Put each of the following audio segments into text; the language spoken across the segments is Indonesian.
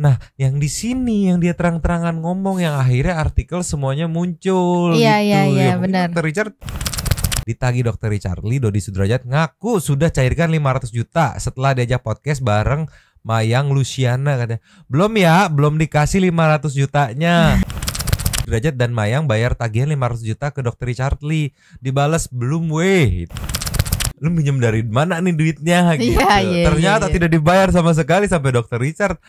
Nah, yang di sini yang dia terang-terangan ngomong yang akhirnya artikel semuanya muncul Iya, gitu. iya, iya, Ya, mungkin benar. Dr. Richard ditagi Dr. Richard Lee, Dodi Sudrajat ngaku sudah cairkan 500 juta setelah diajak podcast bareng Mayang Luciana katanya. Belum ya, belum dikasih 500 jutanya. Sudrajat dan Mayang bayar tagihan 500 juta ke Dr. Richard Lee. Dibalas belum weh. Lu minjem dari mana nih duitnya gitu. Iya, Ternyata iya. tidak dibayar sama sekali sampai Dr. Richard.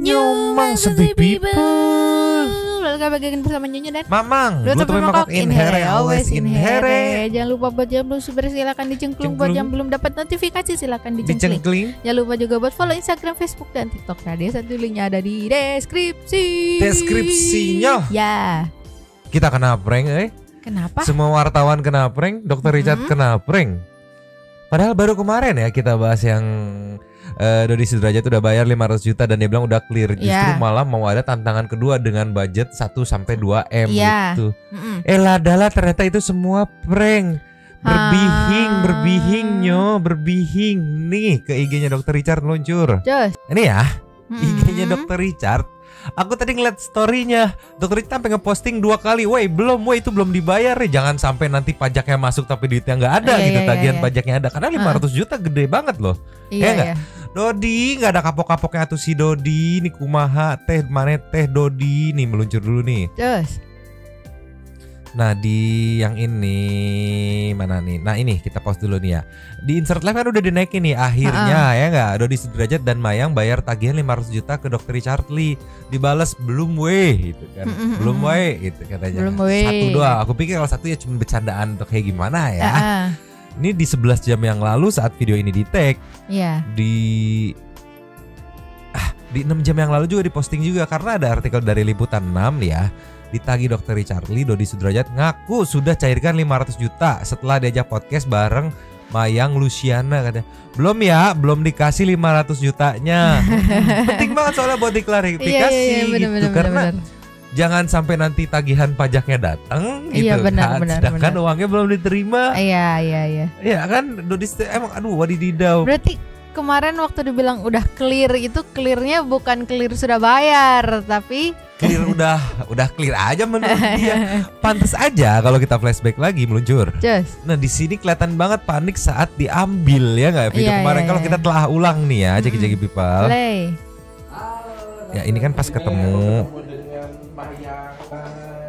Nyumang sedih people. Welcome back bersama Nyonya dan Mamang, Dua Blue teman Teman Mangkok Mangkok in here, always in here. Jangan lupa buat yang belum subscribe silakan dicengklung. Buat yang belum dapat notifikasi silakan dicengkling. Dicengkling. Jangan lupa juga buat follow Instagram, Facebook dan TikTok Radia. Satu linknya ada di deskripsi. Deskripsinya. Ya. Kita kena prank, Kenapa? Semua wartawan kena prank, Dr. Richard kena prank. Padahal baru kemarin ya kita bahas yang Dodi Sudrajat udah bayar 500 juta dan dia bilang udah clear. Justru malah mau ada tantangan kedua dengan budget 1-2 M gitu. Ladala ternyata itu semua prank. Berbihing nih ke IG-nya Dr. Richard meluncur. Just. Ini ya, IG-nya Dr. Richard. Aku tadi ngeliat story-nya Dr. Richard sampai ngeposting 2 kali. Woi itu belum dibayar ya. Jangan sampai nanti pajaknya masuk tapi duitnya nggak ada gitu. Tagihan pajaknya ada. Karena 500 juta gede banget loh. Iya. Dodi nggak ada kapok-kapoknya tuh si Dodi. Nih kumaha teh mana teh Dodi. Nih meluncur dulu nih. Just. Nah di yang ini mana nih? Nah ini kita post dulu nih ya. Di insert live kan udah dinaikin nih akhirnya ya nggak? Dodi Sudrajat dan Mayang bayar tagihan 500 juta ke Dr. Richard Lee. Dibalas belum weh gitu kan. Belum weh gitu katanya. Belum weh. Satu doang. Aku pikir kalau satu ya cuma bercandaan atau kayak gimana ya. Ini di 11 jam yang lalu saat video ini di tag. Iya. Di 6 jam yang lalu juga diposting juga karena ada artikel dari Liputan 6 ya. Ditagi Dr. Richard Lee, Dodi Sudrajat ngaku sudah cairkan 500 juta setelah diajak podcast bareng Mayang Luciana katanya. Belum ya, belum dikasih 500 jutanya. Penting banget soalnya buat diklarifikasi gitu karena jangan sampai nanti tagihan pajaknya datang gitu kan. Sedangkan uangnya belum diterima. Iya. Iya kan Dodi emang wadididau. Berarti kemarin waktu dibilang udah clear itu clearnya bukan clear sudah bayar tapi clear udah clear aja menurut dia. Pantes aja kalau kita flashback lagi meluncur. Just. Nah di sini kelihatan banget panik saat diambil ya nggak video kemarin kalau kita telah ulang nih ya Jeki people. Ya ini kan pas ketemu.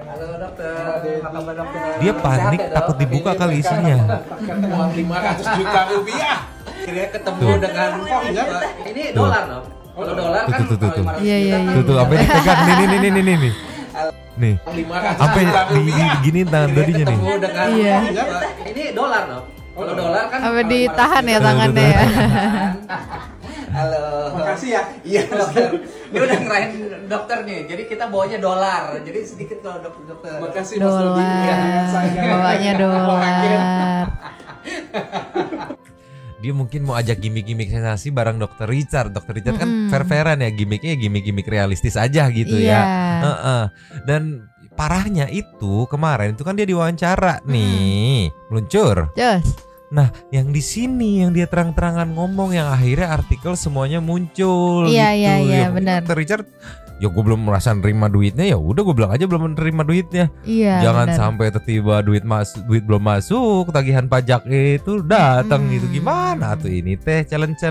Halo dokter, apa kabar dokter? Dia panik takut dibuka kali isinya. Uang 500 juta rupiah. Akhirnya ketemu dengan ini dolar dong. Kalau dolar kan kalau 500 Iya. juta Tuh sampai dipegang nih. Nih. 500 Sampai juta rupiah. gini tangan Dodinya nih. Ketemu dengan ini dolar dong. Kalau dolar kan apa ditahan ya tangannya ya. Halo. Makasih ya. Iya dokter. Dia udah ngerahin dokter nih. Jadi kita bawanya dolar. Jadi sedikit kalau dokter. Makasih Mas Dodi. Bawanya dolar. Dia mungkin mau ajak gimmick-gimmick sensasi bareng Dr. Richard. Dr. Richard kan fair-fairan ya, gimmicknya gimmick realistis aja gitu ya. Dan parahnya itu kemarin itu kan dia diwawancara nih, meluncur. Just. Nah, yang di sini yang dia terang-terangan ngomong yang akhirnya artikel semuanya muncul gitu. Iya, benar. Dr. Richard, ya gue belum merasa nerima duitnya, ya udah gue bilang aja belum menerima duitnya. Iya. Jangan sampai tiba-tiba duit belum masuk, tagihan pajak itu datang gitu. Gimana tuh ini teh challenge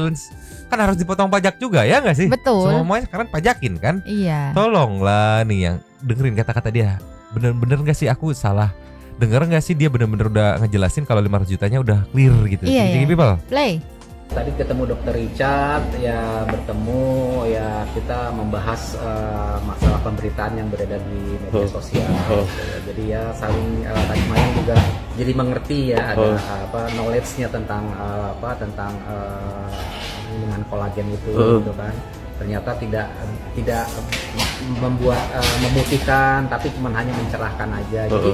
kan harus dipotong pajak juga ya nggak sih? Betul. Semuanya sekarang pajakin kan? Iya. Tolonglah nih yang dengerin kata-kata dia. Bener-bener nggak sih aku salah? Denger nggak sih dia bener-bener udah ngejelasin kalau 500 jutanya udah clear gitu. Iya. People. Play. Tadi ketemu Dr. Richard ya, bertemu ya, kita membahas masalah pemberitaan yang beredar di media sosial. Jadi ya saling tadi Mayang juga jadi mengerti ya ada knowledge-nya tentang tentang dengan kolagen itu gitu kan. Ternyata tidak membuat memutihkan tapi cuma hanya mencerahkan aja. Jadi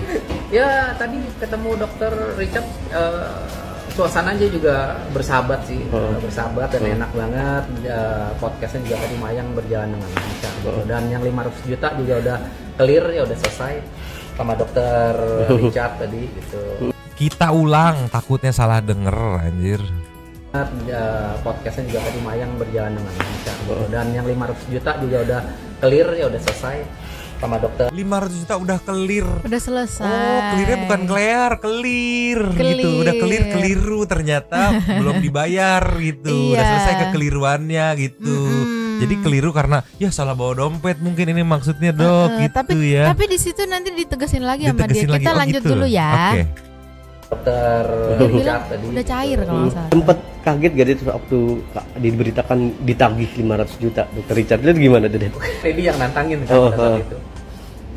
ya tadi ketemu Dr. Richard suasananya juga bersahabat sih, bersahabat dan enak banget. Podcastnya juga tadi Mayang berjalan dengan lancar gitu. Dan yang 500 juta juga udah clear ya, udah selesai. sama dokter Richard tadi gitu. Kita ulang, takutnya salah denger anjir. Podcastnya juga tadi Mayang berjalan dengan lancar gitu. Dan yang 500 juta juga udah clear ya, udah selesai sama dokter. 500 juta udah clear. Udah selesai. Oh, clearnya bukan clear, clear gitu. Udah clear, keliru ternyata belum dibayar gitu. Udah selesai kekeliruannya gitu. Jadi keliru karena ya salah bawa dompet mungkin ini maksudnya dok gitu ya. Tapi di situ nanti ditegasin lagi sama dia. Ditegasin lagi. Kita lanjut gitu. dulu ya. Oke. Dokter Dia bilang tadi udah cair kalau nggak salah. Tempat kaget gak dia waktu diberitakan ditagih 500 juta dokter Richard itu gimana tuh? Ini yang nantangin kan pada saat itu.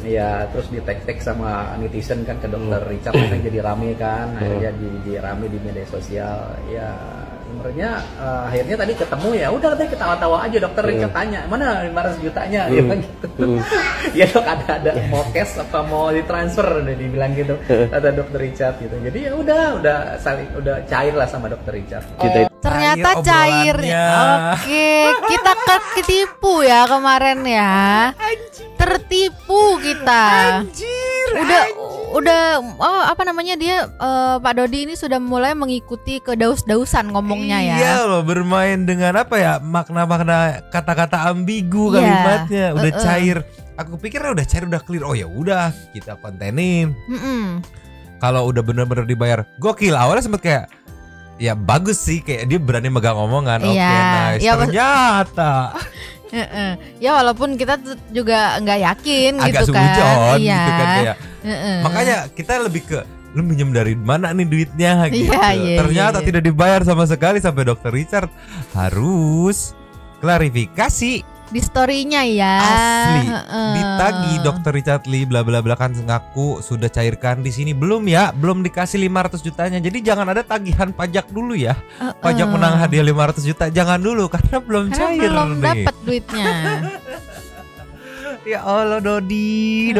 Ya terus di tag sama netizen kan ke dokter Richard kan jadi rame kan, akhirnya di rame di media sosial. Ya sebenarnya akhirnya tadi ketemu ya udah tadi ketawa-tawa aja dokter Richard tanya mana 500 jutanya dia bilang gitu. Ya dok ada mau cash apa mau ditransfer udah dibilang gitu kata dokter Richard gitu. Jadi ya udah udah cair lah sama dokter Richard. Ternyata cair. Oke, kita ketipu ya kemarin ya. Tertipu kita. Anjir. Udah apa namanya dia Pak Dodi ini sudah mulai mengikuti kedaus-dausan ngomongnya ya. Iya loh, bermain dengan apa ya makna-makna kata-kata ambigu kalimatnya. Udah cair. Aku pikir udah cair, udah clear. Oh ya udah kita kontenin. Kalau udah bener-bener dibayar, gokil. Awalnya sempet kayak ya bagus sih, kayak dia berani megang omongan. Oke, nice. Ya, ternyata ya walaupun kita juga nggak yakin agak gitu kan. seujon Iya. gitu kan kayak. Makanya kita lebih ke lu minjem dari mana nih duitnya gitu. Ternyata tidak dibayar sama sekali sampai dokter Richard harus klarifikasi di story-nya ya. Asli ditagi dokter Richard Lee bla bla bla kan ngaku sudah cairkan di sini belum ya, belum dikasih 500 jutanya. Jadi jangan ada tagihan pajak dulu ya. Pajak menang hadiah 500 juta jangan dulu karena belum cair belum nih. dapat duitnya. Ya Allah Dodi.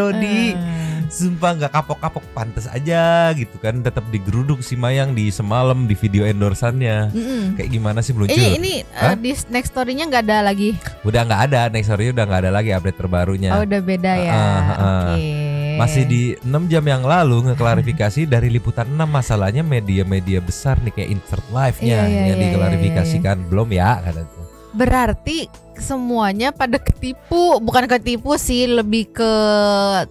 Sumpah nggak kapok-kapok, pantas aja gitu kan, tetap digeruduk si Mayang di semalam di video endorsannya. Kayak gimana sih belum Ini di next story-nya nggak ada lagi. Udah nggak ada, next story udah nggak ada lagi update terbarunya. Oh udah beda ya. Oke. Masih di 6 jam yang lalu ngeklarifikasi dari Liputan 6 masalahnya media-media besar nih kayak Insert Live-nya yang diklarifikasikan belum ya kata tuh. Berarti semuanya pada ketipu, bukan ketipu sih, lebih ke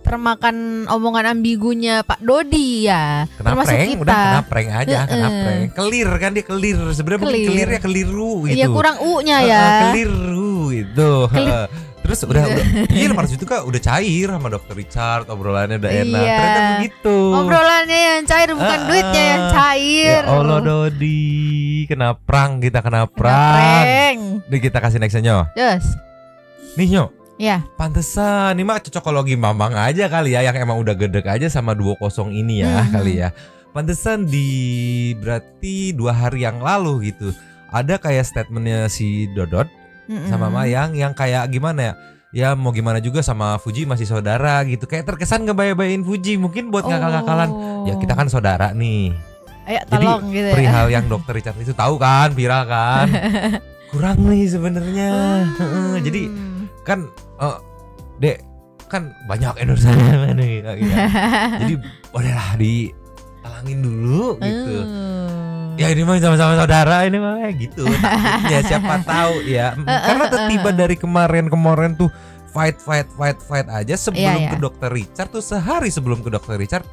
termakan omongan ambigunya Pak Dodi ya. Kena termasuk prank, kita. udah kena prank aja, kena prank. Kelir kan dia kelir. Sebenarnya bukan kelirnya keliru gitu. Iya kurang U-nya ya. Keliru itu. Terus udah iya 500 juta kan udah cair sama dokter Richard, obrolannya udah enak. Ternyata begitu. Obrolannya yang cair bukan duitnya yang cair. Ya Allah Dodi, kena prank kita kena prank. Nih kita kasih nextnya Nyo. Yes. Nih Nyo. Ya. Pantesan, ini mah cocokologi Mamang aja kali ya yang emang udah gedek aja sama 20 ini ya kali ya. Pantesan berarti 2 hari yang lalu gitu. Ada kayak statementnya si Dodot sama Mayang yang kayak gimana ya? Ya mau gimana juga sama Fuji masih saudara gitu. Kayak terkesan ngebaya-bayain Fuji mungkin buat ngakal-ngakalan. Ya kita kan saudara nih. Ayo tolong jadi, gitu ya. perihal yang dokter Richard itu tahu kan, viral kan. Kurang nih sebenarnya. Jadi kan Dek kan banyak endorsan nih gitu. Jadi bolehlah ditalangin dulu gitu. Ya ini mah sama-sama saudara ini mah gitu. Takutnya siapa tahu ya. Karena tiba dari kemarin tuh fight aja sebelum ke dokter Richard tuh, sehari sebelum ke dokter Richard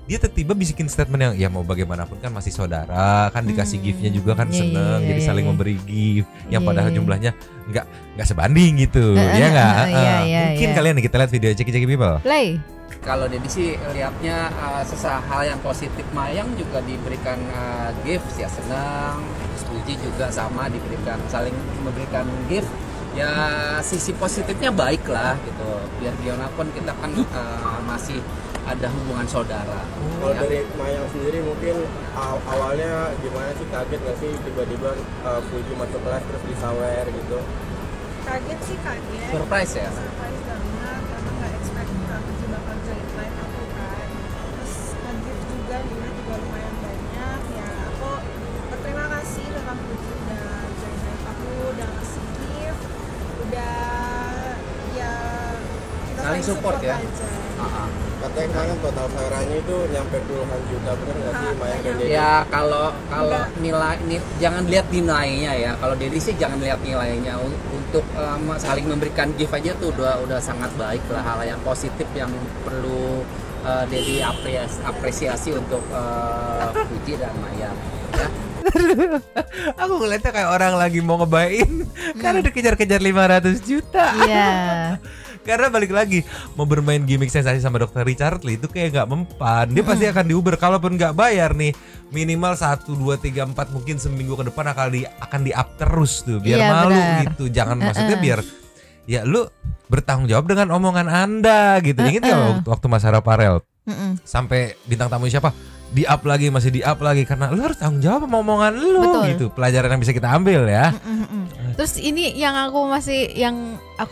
dia tiba-tiba bisikin statement yang ya mau bagaimanapun kan masih saudara kan, dikasih giftnya juga kan seneng, jadi saling memberi gift yang padahal jumlahnya nggak sebanding gitu ya nggak. Mungkin kalian nih kita lihat video Ceki People. Play. Kalau Dedi sih lihatnya hal yang positif. Mayang juga diberikan gift ya senang, Fuji juga sama diberikan, saling memberikan gift. Ya sisi positifnya baik lah gitu. Biar gimana pun kita kan masih ada hubungan saudara. Kalau dari Mayang sendiri mungkin awalnya gimana sih, kaget nggak sih tiba-tiba Fuji masuk kelas terus disawer gitu? Kaget sih, kaget. Surprise ya? Surprise banget, karena nggak expect Fuji bakal join live aku kan. Terus nge-gift juga, dia juga lumayan banyak. Ya aku berterima kasih dengan Fuji udah join live aku, udah ngasih gift, udah ya kita saling support ya. aja. Kata katanya kan total sayarannya itu nyampe puluhan juta, bener nggak sih Mayang dan Dedi? Ya kalau nilai jangan lihat nilainya ya. Kalau Dedi sih jangan lihat nilainya. Untuk saling memberikan gift aja tuh udah sangat baik lah, hal yang positif yang perlu Dedi apresiasi untuk Puji dan Mayang. Ya. Aku ngeliatnya kayak orang lagi mau ngebayin karena dikejar-kejar 500 juta. Iya. Karena balik lagi mau bermain gimmick sensasi sama Dr. Richard Lee itu kayak nggak mempan. Dia pasti akan diuber kalaupun nggak bayar nih, minimal 1, 2, 3, 4 mungkin seminggu ke depan akan di up terus tuh biar Iya, malu benar. gitu. Jangan maksudnya biar ya lu bertanggung jawab dengan omongan Anda gitu. Ingat nggak waktu Mas Hara Parel sampai bintang tamu siapa di up lagi, masih di up lagi karena lu harus tanggung jawab sama omongan lu. Betul. Gitu. Pelajaran yang bisa kita ambil ya. Terus ini yang aku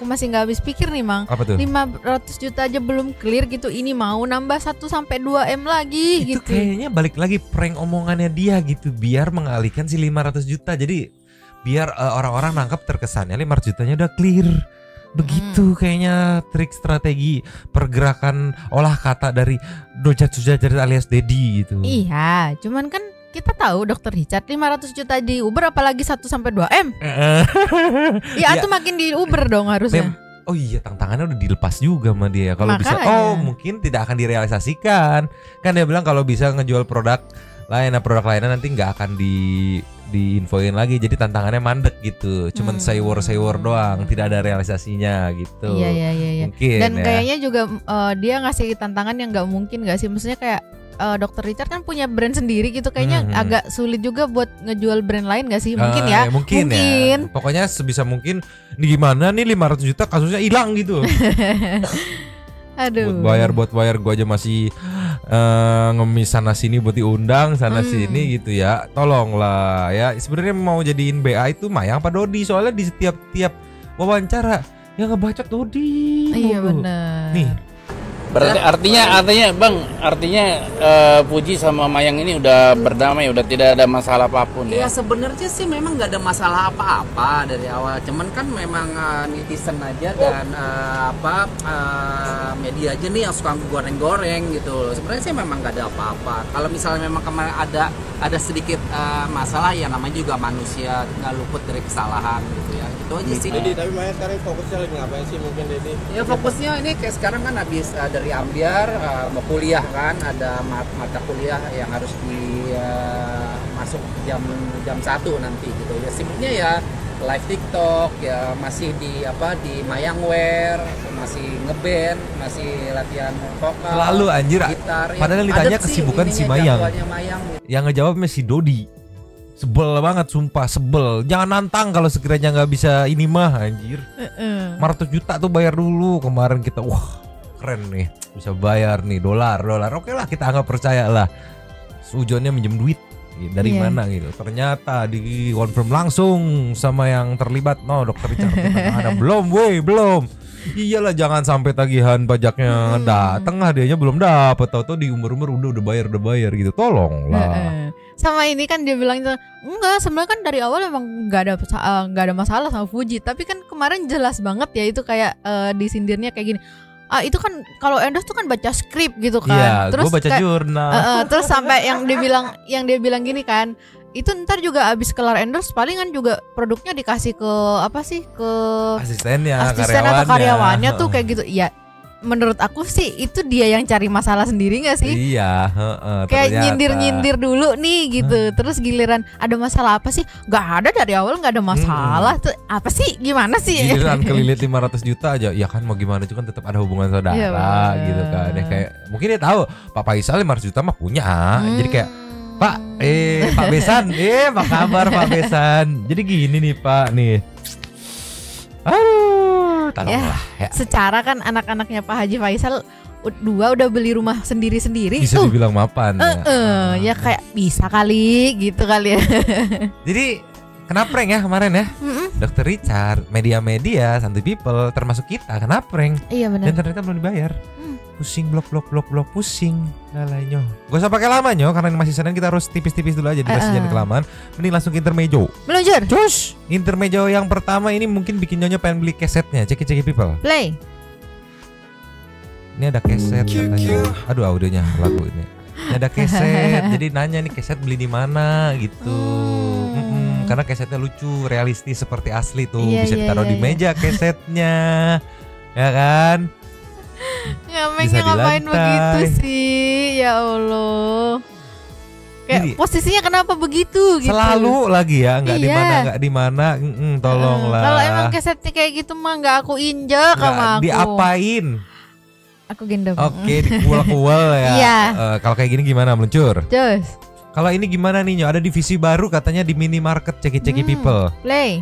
masih nggak habis pikir nih, Mang. Apa tuh? 500 juta aja belum clear gitu. Ini mau nambah 1 sampai 2 M lagi Itu gitu. kayaknya balik lagi prank omongannya dia gitu biar mengalihkan si 500 juta. Jadi biar orang-orang nangkap terkesannya 500 jutanya udah clear. Begitu kayaknya trik strategi pergerakan olah kata dari Dojat Sujajar alias Dedi gitu. Iya, cuman kan kita tahu Dr. Richard 500 juta di Uber apalagi 1 sampai 2 M. Ya itu makin di Uber dong harusnya. Oh iya, tantangannya udah dilepas juga sama dia. Kalau bisa, Makanya. mungkin tidak akan direalisasikan. Kan dia bilang kalau bisa ngejual produk lainnya nanti nggak akan diinfoin lagi. Jadi tantangannya mandek gitu. Cuman say-war doang, tidak ada realisasinya gitu. Iya. Mungkin Dan ya. kayaknya juga dia ngasih tantangan yang nggak mungkin nggak sih? Maksudnya kayak Dr. Richard kan punya brand sendiri gitu, kayaknya agak sulit juga buat ngejual brand lain nggak sih? Mungkin ya. Mungkin ya. Pokoknya sebisa mungkin nih gimana nih 500 juta kasusnya hilang gitu. Aduh. Buat bayar gua aja masih ngemis sana sini buat diundang sana sini gitu ya. Tolonglah ya. Sebenarnya mau jadiin BA itu Mayang apa Dodi? Soalnya di setiap wawancara yang ngebacot Dodi. Iya mulu. benar. Nih, Berarti artinya Puji sama Mayang ini udah berdamai, udah tidak ada masalah apapun Ya ya. sebenarnya sih memang nggak ada masalah apa-apa dari awal. Cuman kan memang netizen aja dan media aja nih yang suka goreng-goreng gitu. Sebenarnya sih memang nggak ada apa-apa. Kalau misalnya memang kemarin ada sedikit masalah, ya namanya juga manusia, nggak luput dari kesalahan gitu ya. Itu aja sih. Dedi, tapi Mayang sekarang fokusnya lagi ngapain sih mungkin Dedi? Ya fokusnya ini kayak sekarang kan habis dari Ambiar mau kuliah kan, ada mata kuliah yang harus masuk jam 1 nanti gitu ya. Sibuknya ya live TikTok ya, masih di Mayangwear, masih ngeband, masih latihan vokal. Selalu anjir. Gitar. Padahal yang ditanya kesibukan si Mayang. Mayang gitu. Yang ngejawabnya si Dodi. Sebel banget, sumpah sebel. Jangan nantang kalau sekiranya nggak bisa ini mah anjir. 500 juta tuh bayar dulu. Kemarin kita wah keren nih, bisa bayar nih dolar. Oke lah, kita anggap percaya lah. Sujonnya minjem duit dari Iya. mana gitu. Ternyata di confirm langsung sama yang terlibat. No, Dr. Richard ada belum. Iyalah, jangan sampai tagihan pajaknya dateng hadiahnya belum dapet. Tahu-tahu di umur udah bayar gitu. Tolonglah. Sama ini kan dia bilang itu enggak, sebenarnya kan dari awal emang nggak ada masalah sama Fuji, tapi kan kemarin jelas banget ya itu kayak disindirnya kayak gini. Itu kan kalau endorse tuh kan baca skrip gitu kan. Iya, Terus gue baca kayak, jurnal. terus sampai yang dia bilang gini kan, itu ntar juga abis kelar endorse palingan juga produknya dikasih ke ke Asistennya, asisten atau karyawannya tuh kayak gitu. Ya menurut aku sih itu dia yang cari masalah sendiri nggak sih? Iya, Kayak ternyata. nyindir dulu nih gitu. Terus giliran ada masalah apa sih? Gak ada, dari awal gak ada masalah. Tuh apa sih? Gimana sih? Giliran kelilit 500 juta aja. Ya kan mau gimana juga kan tetap ada hubungan saudara Iya, bener. gitu kan. Ya kayak mungkin dia tahu Pak Faisal 500 juta mah punya. Jadi kayak Pak Besan, apa kabar Pak Besan? Jadi gini nih Pak nih. Tolonglah ya. Secara kan anak-anaknya Pak Haji Faisal udah beli rumah sendiri-sendiri Bisa tuh. dibilang mapan Ya kayak bisa kali gitu kali ya. Jadi kena prank ya kemarin ya. Dr. Richard, media-media, Santuy People, termasuk kita kena prank. Iya Dan benar. ternyata belum dibayar. Pusing blok pusing lalainya. Gak usah pakai lama nyo, karena ini masih Senin kita harus tipis-tipis dulu aja, durasi jangan kelamaan. Mending langsung ke intermezzo. Meluncur. Cus, intermezzo yang pertama ini mungkin bikin nyonya pengen beli kesetnya. Ceki people. Play. Ini ada keset katanya. Aduh, audionya lagu ini. Ini ada keset. Jadi nanya nih keset beli di mana gitu. Karena kesetnya lucu, realistis seperti asli tuh. Iya, Bisa iya, ditaruh iya, di meja kesetnya. Ya kan? Ya Bisa Mengnya ngapain di begitu lantai. sih? Ya Allah. Kayak Jadi, posisinya kenapa begitu gitu? selalu lagi ya, nggak di Iya. mana, nggak di mana. Tolonglah. Kalau emang kesetnya kayak gitu mah nggak aku injek Nggak sama aku. diapain? Aku gendong. Oke, dikuel-kuel ya. Iya. Kalau kayak gini gimana meluncur? Just Kalau ini gimana nih Nyo? Ada divisi baru katanya di minimarket Ceki People. play.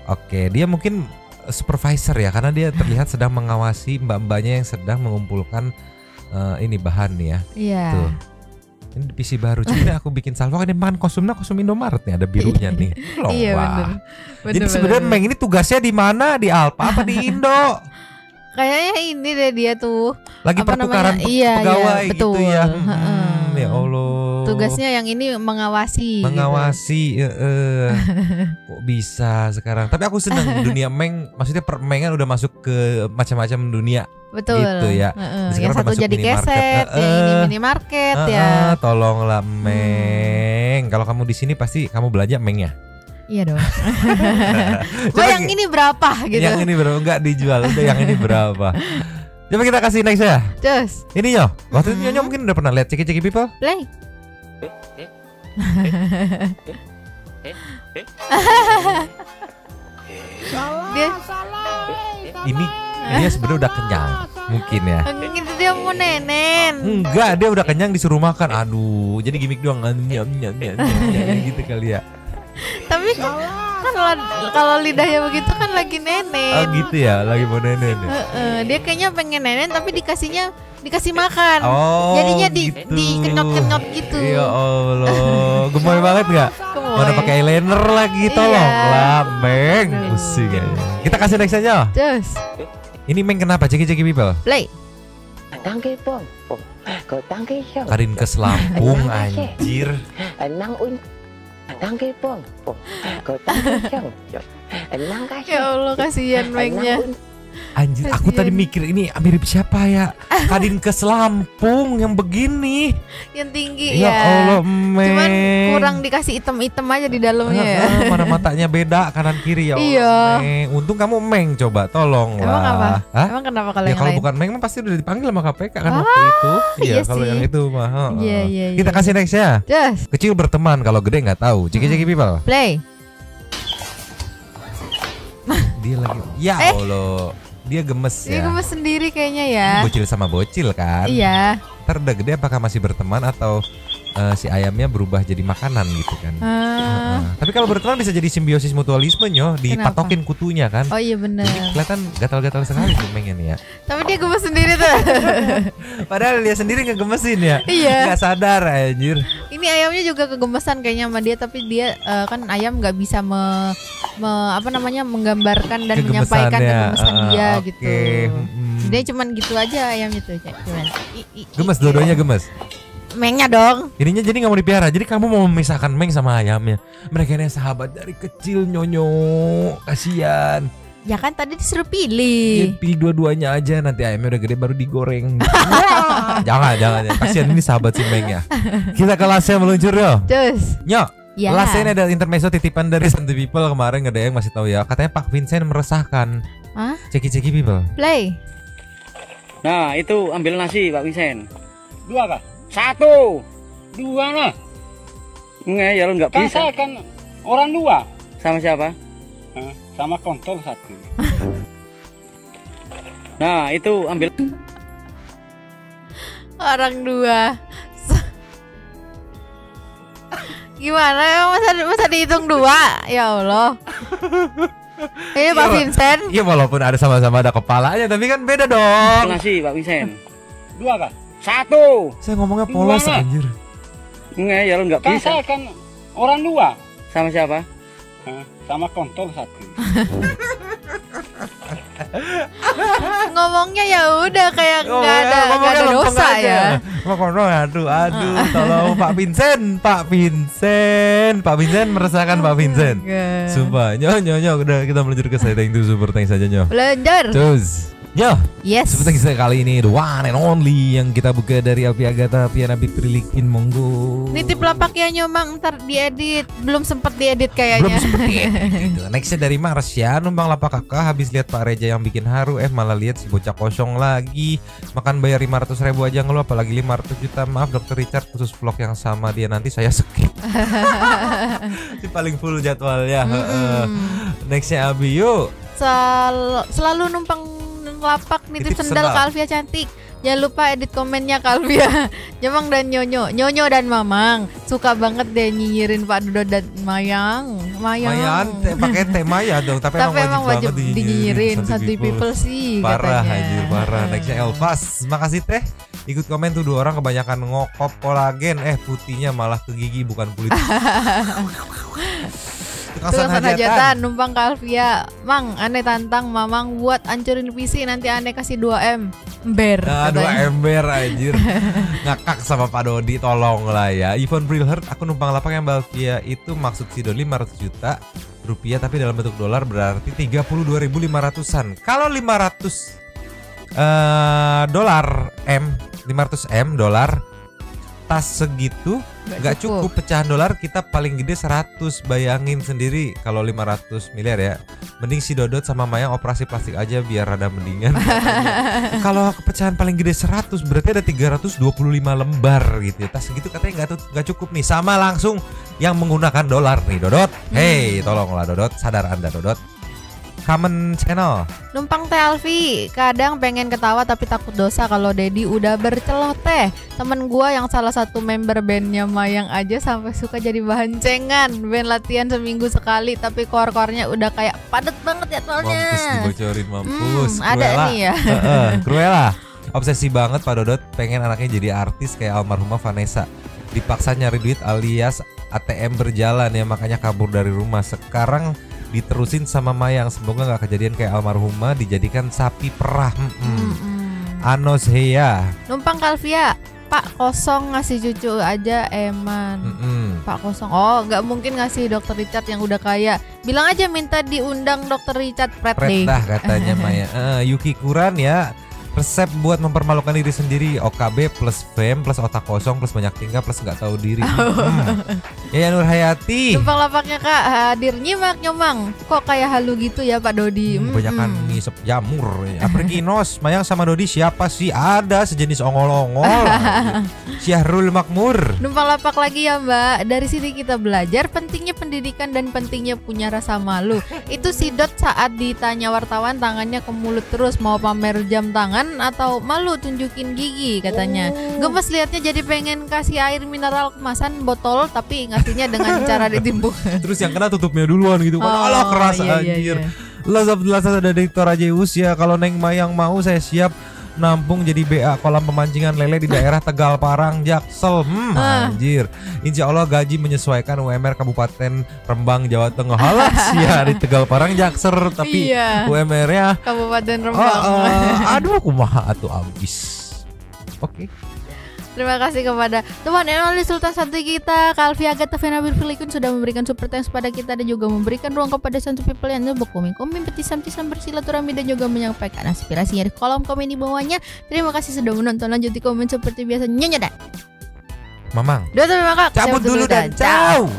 Oke, dia mungkin supervisor ya, karena dia terlihat sedang mengawasi mbak-mbaknya yang sedang mengumpulkan ini bahan nih ya. Iya. Tuh. Ini divisi baru. Coba aku bikin salvo kan dia makan kostum Indomaret nih, ada birunya nih. Loh, Iya wah. bener. Jadi sebenarnya Meng ini tugasnya di mana? Di Alfa apa di Indo? Kayaknya ini deh dia tuh. Lagi Apa pertukaran namanya? Iya, pegawai iya, gitu betul. ya. Heeh. Ya Allah. Tugasnya yang ini mengawasi. Mengawasi. Kok bisa sekarang? Tapi aku senang dunia Meng. Maksudnya permengan udah masuk ke macam-macam dunia. Gitu. Betul. Gitu ya. Heeh. Sekarang Yang udah satu masuk jadi minimarket. keset, yang ini minimarket ya. Tolonglah Meng. Kalau kamu di sini pasti kamu belanja Meng ya. Iya dong. Coba yang ini berapa gitu? Yang ini berapa? Enggak dijual. Udah yang ini berapa? Coba kita kasih next ya. Just Ini Nyo. Waktu itu Nyonya mungkin udah pernah lihat Ceki People. play. Dia Ini dia sebenarnya udah kenyang mungkin ya. gitu dia mau nenen. Enggak, dia udah kenyang disuruh makan. Aduh, jadi gimmick doang. Nyam gitu kali ya. Tapi kan kalau lidahnya begitu kan lagi Oh nenen. gitu ya, lagi mau nenen ya. Dia kayaknya pengen nenen tapi dikasih makan. Oh, Jadinya gitu. dikenyot-kenyot gitu. Ya Allah, gemoy banget nggak? Gemoy. Mana pakai eyeliner lagi, Iya. tolonglah, Meng. Pusing kayaknya. Kita kasih next aja. Just Ini Meng kenapa? Ceki People. play. Tangki pong, kau tangki siang. Karin ke Lampung anjir. Nang un, tangki pong, kau tangki siang. Nang kasih. Ya Allah kasihan Mengnya. Anjir, aku Kasian. tadi mikir ini mirip siapa ya? Kadin ke Lampung yang begini. Yang tinggi Ya ya. Allah, Meng. Cuman kurang dikasih item-item aja di dalamnya ya. Mana matanya beda kanan kiri ya Allah. Iya. Meng. Untung kamu Meng, coba tolong Emang lah. apa? Hah? Emang kenapa kalau Ya yang kalau lain? bukan Meng mah pasti udah dipanggil sama KPK kan waktu itu. iya kalau sih. yang itu mah. Iya, iya, Kita iya. kasih next ya. Just Kecil berteman, kalau gede nggak tahu. Ceki People. play. Dia lagi. Ya Allah. Dia gemes Ini ya. gemes sendiri kayaknya ya. Bocil sama bocil kan. Iya. Ntar udah gede apakah masih berteman atau si ayamnya berubah jadi makanan gitu kan. Tapi kalau berteman bisa jadi simbiosis mutualisme Nyo. Dipatokin kutunya kan. Oh iya benar. Jadi kelihatan gatal-gatal sekali tuh Meng ini ya. Tapi dia gemes sendiri tuh. Padahal dia sendiri ngegemesin ya. Iya. Gak sadar anjir. Ini ayamnya juga kegemesan kayaknya sama dia, tapi dia kan ayam nggak bisa menggambarkan dan menyampaikan kegemesan dia Oke. gitu. Dia cuman gitu aja ayamnya tuh. Cuman, Gemes dua-duanya gemes. Mengnya dong. Ininya jadi nggak mau dipelihara. Jadi kamu mau memisahkan Meng sama ayamnya. Mereka ini sahabat dari kecil Nyonyo. Kasian. Ya kan tadi disuruh Ya, pilih. pilih dua-duanya aja, nanti ayamnya udah gede baru digoreng. jangan. Kasian ini sahabat si Meng ya. Kita kelasnya meluncur yo. Terus. Nyo. Ya. Last ini ada intermezzo titipan dari Santi People kemarin, ada yang masih tahu ya. Katanya Pak Vincent meresahkan. Hah? Ceki People. Play. Nah, itu ambil nasi Pak Vincent. 2 kah? 1. 2 nah. Enggak, ya lo nggak Kan bisa. saya kan orang 2. Sama siapa? Sama kontol 1. Nah, itu ambil. Orang 2. Gimana masa dihitung 2? Ya Allah. Ini Pak Iya, Vincent. Iya walaupun ada sama-sama ada kepalanya, tapi kan beda dong. Nasi Pak Vincent. 2 kah? 1. Saya ngomongnya polos Dua. anjir. Enggak, ya lo nggak Kan bisa. saya kan orang 2. Sama siapa? Sama kontol 1. Ngomongnya ya udah kayak nggak ada dosa ya. Aduh, tolong Pak Vincent meresahkan Pak Vincent. Sumpah, nyo, udah kita meluncur ke saya. Thank you, super thanks saja nyo. Belajar. Cus. Yo, Yes. seperti kali ini the one and only yang kita buka dari Alfi Agatha Piana Bitrilikin, monggo. Nitip lapak ya Nyomang, ntar diedit. Belum sempet diedit kayaknya. Belum sempet gitu. Nextnya dari Marsya, numpang lapak kakak habis lihat Pak Reja yang bikin haru, malah lihat si bocah kosong lagi. Makan bayar 500.000 aja ngeluh, apalagi 500 juta. Maaf Dokter Richard, khusus vlog yang sama dia nanti saya skip. Si paling full jadwalnya. Nextnya Abi yuk. Selalu numpang lapak nitip Nitip sendal sendal. ke Alfia cantik. Jangan lupa edit komennya ke Alfia. Nyomang dan Nyonyo dan Mamang suka banget deh nyinyirin Pak Dodo dan Mayang. Mayan pakai tema ya dong, tapi emang wajib banget dinyinyirin Santuy People sih parah katanya. anjir, parah. Nextnya Elvas, makasih teh. Ikut komen tuh 2 orang kebanyakan ngokop kolagen, putihnya malah ke gigi bukan kulit. Tukang hajatan numpang ke Alfia. Mang, aneh tantang Mamang buat ancurin PC, nanti aneh kasih 2M ember. Aduh katanya. ember anjir. Ngakak sama Pak Dodi, tolong lah ya. Yvonne Brilhert, aku numpang lapak yang Balvia itu maksud si Dodi 500 juta rupiah tapi dalam bentuk dolar berarti 32.500-an. Kalau 500 dolar 500 M dolar tas segitu nggak cukup. Pecahan dolar kita paling gede 100. Bayangin sendiri kalau 500 miliar ya. Mending si Dodot sama Mayang operasi plastik aja biar rada mendingan. Kalau pecahan paling gede 100 berarti ada 325 lembar gitu ya. Tas segitu katanya nggak cukup nih. Sama langsung yang menggunakan dolar nih Dodot. Hey, tolonglah Dodot, sadar Anda Dodot. Common channel. Numpang teh Alfi, kadang pengen ketawa tapi takut dosa kalau Dedi udah berceloteh. Temen gua yang salah satu member bandnya Mayang aja sampai suka jadi bahan cengan. Band latihan seminggu sekali tapi core-core-nya udah kayak padet banget jadwalnya. Mampus dibocorin, mampus. Ada nih ya. Cruella. Obsesi banget Pak Dodot, pengen anaknya jadi artis kayak almarhumah Vanessa. Dipaksa nyari duit alias ATM berjalan ya, makanya kabur dari rumah. Sekarang diterusin sama Mayang, semoga nggak kejadian kayak almarhumah dijadikan sapi perah. Anos Heya. Numpang Kalvia, Pak Kosong ngasih cucu aja eman. Pak Kosong, oh nggak mungkin ngasih Dokter Richard yang udah kaya. Bilang aja minta diundang Dokter Richard Pret deh. Dah katanya Maya. Yuki Kuran ya. Resep buat mempermalukan diri sendiri, OKB plus fame plus otak kosong plus banyak tingkah plus nggak tahu diri. Ya Nur Hayati. Numpang lapaknya Kak hadir nyimak Nyomang. Kok kayak halu gitu ya Pak Dodi? Banyakan ngisep jamur. Aprikinos, Mayang sama Dodi siapa sih? Ada sejenis ongol-ongol. Syahrul Makmur. Numpang lapak lagi ya Mbak. Dari sini kita belajar pentingnya pendidikan dan pentingnya punya rasa malu. Itu si Dot saat ditanya wartawan tangannya ke mulut terus, mau pamer jam tangan atau malu tunjukin gigi katanya. Gemes liatnya jadi pengen kasih air mineral kemasan botol tapi ngasihnya dengan cara ditimpuk. Terus yang kena tutupnya duluan gitu kan. Alah keras anjir. Los Abdullah ada Diktor Ajeus ya. Kalau Neng Mayang mau saya siap nampung jadi BA kolam pemancingan lele di daerah Tegal Parang Jaksel. Anjir. Insya Allah gaji menyesuaikan UMR Kabupaten Rembang Jawa Tengah. Halas ya di Tegal Parang Jaksel tapi UMR-nya Kabupaten Rembang. Aduh kumaha atuh abis. Oke. Terima kasih kepada teman Enoli Sultan Santuy kita, Kalvi Agatha Piana Bitrilikin sudah memberikan super thanks pada kita dan juga memberikan ruang kepada Santuy People yang berkomen-komen, petisan-petisan, bersilaturahmi dan juga menyampaikan aspirasinya di kolom komen di bawahnya. Terima kasih sudah menonton, lanjut di komen seperti biasa. Nyonya dan Mamang. Dua terima kasih. Cabut dulu dan ciao.